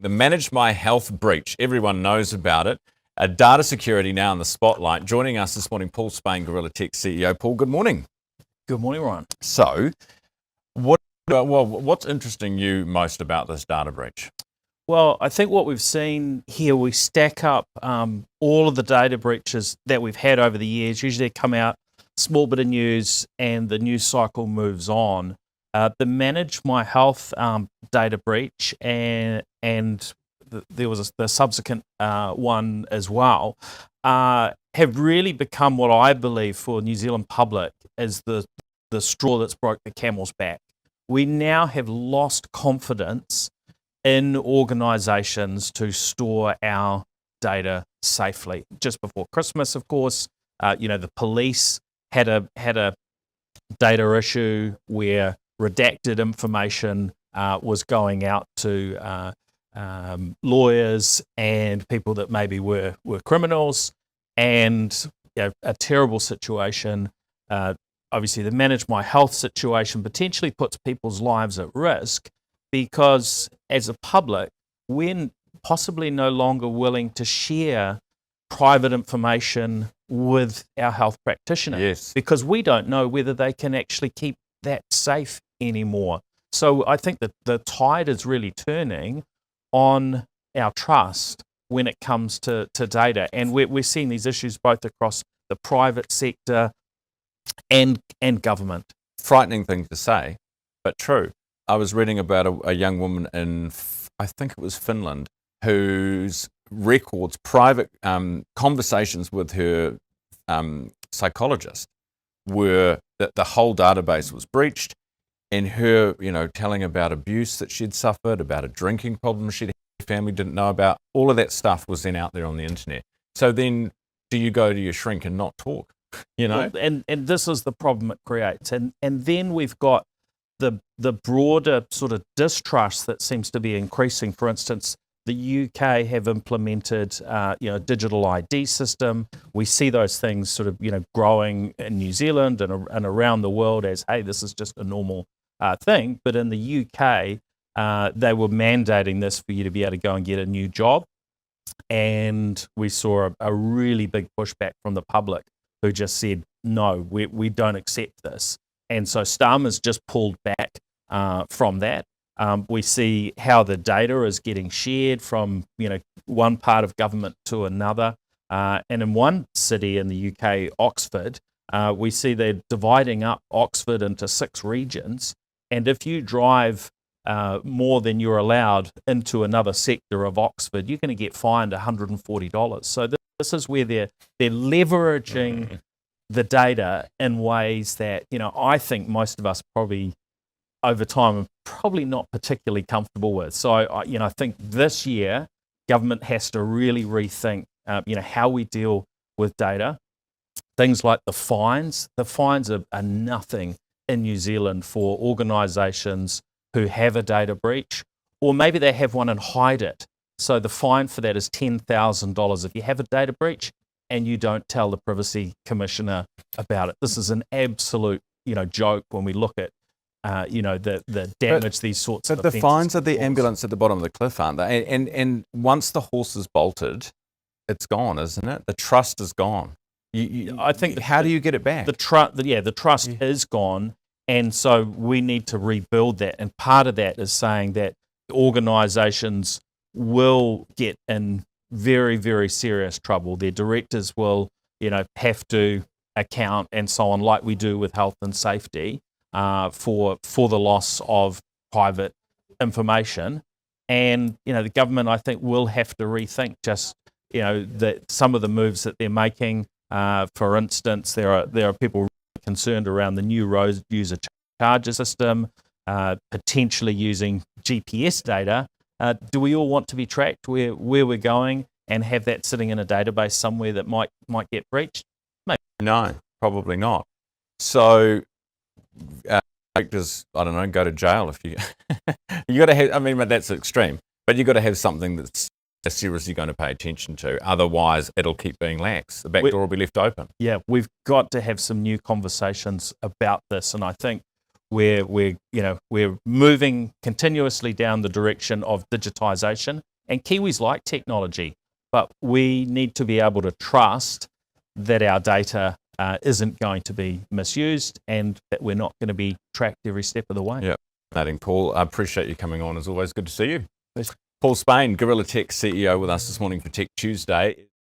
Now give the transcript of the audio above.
the Manage My Health breach. Everyone knows about it. Data security now in the spotlight. Joining us this morning, Paul Spain, Gorilla Tech CEO. Paul, good morning. Good morning, Ryan. So, what's interesting you most about this data breach? Well, I think what we've seen here, we stack up all of the data breaches that we've had over the years. Usually they come out, small bit of news, and the news cycle moves on. The Manage My Health data breach and there was the subsequent one as well, have really become what I believe for New Zealand public is the straw that's broke the camel's back. We now have lost confidence in organisations to store our data safely. Just before Christmas, of course, the police had a data issue where redacted information was going out to lawyers and people that maybe were criminals, and a terrible situation. Obviously, the Manage My Health situation potentially puts people's lives at risk because, as a public, we're possibly no longer willing to share private information with our health practitioner. Yes. Because we don't know whether they can actually keep that safe anymore. So I think that the tide is really turning on our trust when it comes to data. And we're seeing these issues both across the private sector and government. Frightening thing to say, but true. I was reading about a young woman in, I think it was Finland, whose records, private conversations with her psychologist were that the whole database was breached, and her, telling about abuse that she'd suffered, about a drinking problem she'd had, her family didn't know about. All of that stuff was then out there on the internet. So then, do you go to your shrink and not talk? Well, and this is the problem it creates. And then we've got the broader sort of distrust that seems to be increasing. For instance, the UK have implemented a digital ID system. We see those things sort of growing in New Zealand and around the world as, hey, this is just a normal thing. But in the UK, they were mandating this for you to be able to go and get a new job. And we saw a really big pushback from the public who just said, no, we don't accept this. And so Starmer's just pulled back from that. We see how the data is getting shared from one part of government to another. And in one city in the UK, Oxford, we see they're dividing up Oxford into 6 regions. And if you drive more than you're allowed into another sector of Oxford, you're going to get fined $140. So this is where they're leveraging the data in ways that I think most of us probably over time are probably not particularly comfortable with. So I think this year government has to really rethink how we deal with data. Things like the fines. The fines are nothing in New Zealand for organisations who have a data breach, or maybe they have one and hide it. So the fine for that is $10,000 if you have a data breach and you don't tell the Privacy Commissioner about it. This is an absolute, joke when we look at, the damage these sorts of offences. But the fines are the cause. ambulance at the bottom of the cliff, aren't they? And once the horse is bolted, it's gone, isn't it? The trust is gone. I think. How do you get it back? The trust is gone, and so we need to rebuild that. And part of that is saying that organisations will get in very, very serious trouble. Their directors will, have to account and so on, like we do with health and safety, for the loss of private information. And the government, I think, will have to rethink just that some of the moves that they're making. For instance, there are people concerned around the new road user charger system, potentially using GPS data. Do we all want to be tracked where we're going and have that sitting in a database somewhere that might get breached? Maybe. No, probably not. So, just, I don't know, go to jail if you got to have. I mean, that's extreme, but you got to have something that's seriously going to pay attention to. Otherwise, it'll keep being lax. The back door will be left open. Yeah, we've got to have some new conversations about this, and I think we're moving continuously down the direction of digitisation. And Kiwis like technology, but we need to be able to trust that our data isn't going to be misused and that we're not going to be tracked every step of the way. Yeah, fascinating, Paul. I appreciate you coming on. As always, good to see you. Paul Spain, Gorilla Tech CEO, with us this morning for Tech Tuesday.